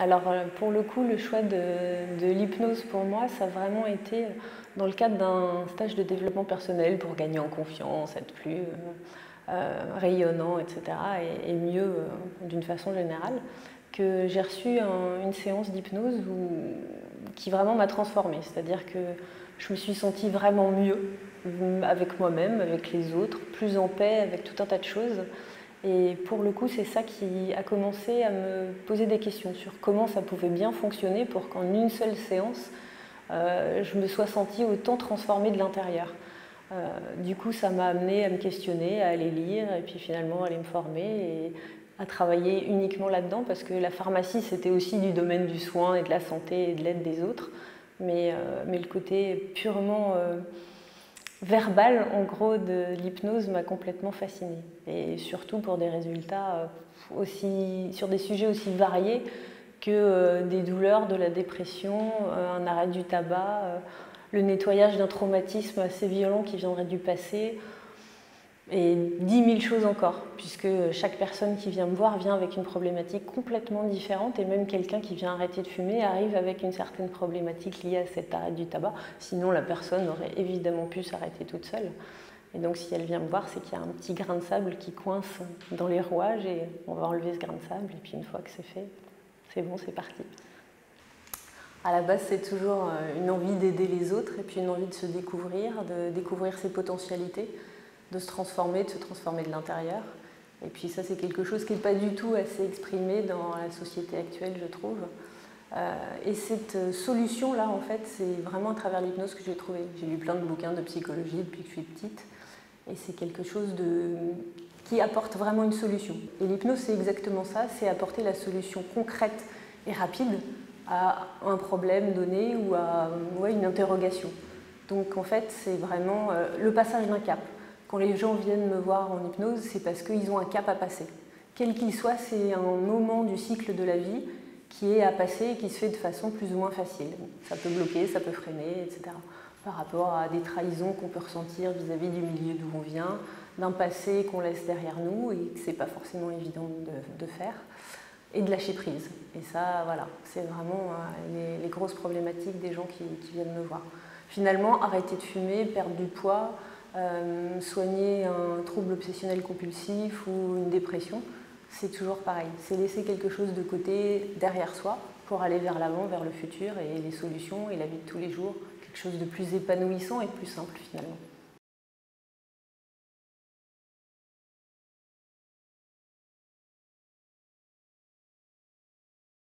Alors pour le coup, le choix de l'hypnose pour moi, ça a vraiment été dans le cadre d'un stage de développement personnel pour gagner en confiance, être plus rayonnant, etc. et mieux d'une façon générale, que j'ai reçu une séance d'hypnose qui vraiment m'a transformée. C'est-à-dire que je me suis sentie vraiment mieux avec moi-même, avec les autres, plus en paix avec tout un tas de choses. Et pour le coup, c'est ça qui a commencé à me poser des questions sur comment ça pouvait bien fonctionner pour qu'en une seule séance, je me sois sentie autant transformée de l'intérieur. Du coup, ça m'a amenée à me questionner, à aller lire et puis finalement à aller me former et à travailler uniquement là-dedans parce que la pharmacie, c'était aussi du domaine du soin et de la santé et de l'aide des autres. Mais le côté purement verbal, en gros, de l'hypnose m'a complètement fascinée. Et surtout pour des résultats sur des sujets aussi variés que des douleurs, de la dépression, un arrêt du tabac, le nettoyage d'un traumatisme assez violent qui viendrait du passé, et 10 000 choses encore, puisque chaque personne qui vient me voir vient avec une problématique complètement différente, et même quelqu'un qui vient arrêter de fumer arrive avec une certaine problématique liée à cet arrêt du tabac, sinon la personne aurait évidemment pu s'arrêter toute seule. Et donc si elle vient me voir, c'est qu'il y a un petit grain de sable qui coince dans les rouages, et on va enlever ce grain de sable, et puis une fois que c'est fait, c'est bon, c'est parti. À la base, c'est toujours une envie d'aider les autres, et puis une envie de se découvrir, de découvrir ses potentialités, de se transformer de l'intérieur. Et puis ça, c'est quelque chose qui n'est pas du tout assez exprimé dans la société actuelle, je trouve. Et cette solution-là, en fait, c'est vraiment à travers l'hypnose que j'ai trouvé. J'ai lu plein de bouquins de psychologie depuis que je suis petite, et c'est quelque chose qui apporte vraiment une solution. Et l'hypnose, c'est exactement ça, c'est apporter la solution concrète et rapide à un problème donné ou à une interrogation. Donc en fait, c'est vraiment le passage d'un cap. Quand les gens viennent me voir en hypnose, c'est parce qu'ils ont un cap à passer. Quel qu'il soit, c'est un moment du cycle de la vie qui est à passer et qui se fait de façon plus ou moins facile. Ça peut bloquer, ça peut freiner, etc. Par rapport à des trahisons qu'on peut ressentir vis-à-vis du milieu d'où on vient, d'un passé qu'on laisse derrière nous et que ce n'est pas forcément évident de faire, et de lâcher prise. Et ça, voilà, c'est vraiment les grosses problématiques des gens qui viennent me voir. Finalement, arrêter de fumer, perdre du poids, soigner un trouble obsessionnel compulsif ou une dépression, c'est toujours pareil. C'est laisser quelque chose de côté derrière soi pour aller vers l'avant, vers le futur et les solutions et la vie de tous les jours, quelque chose de plus épanouissant et de plus simple finalement.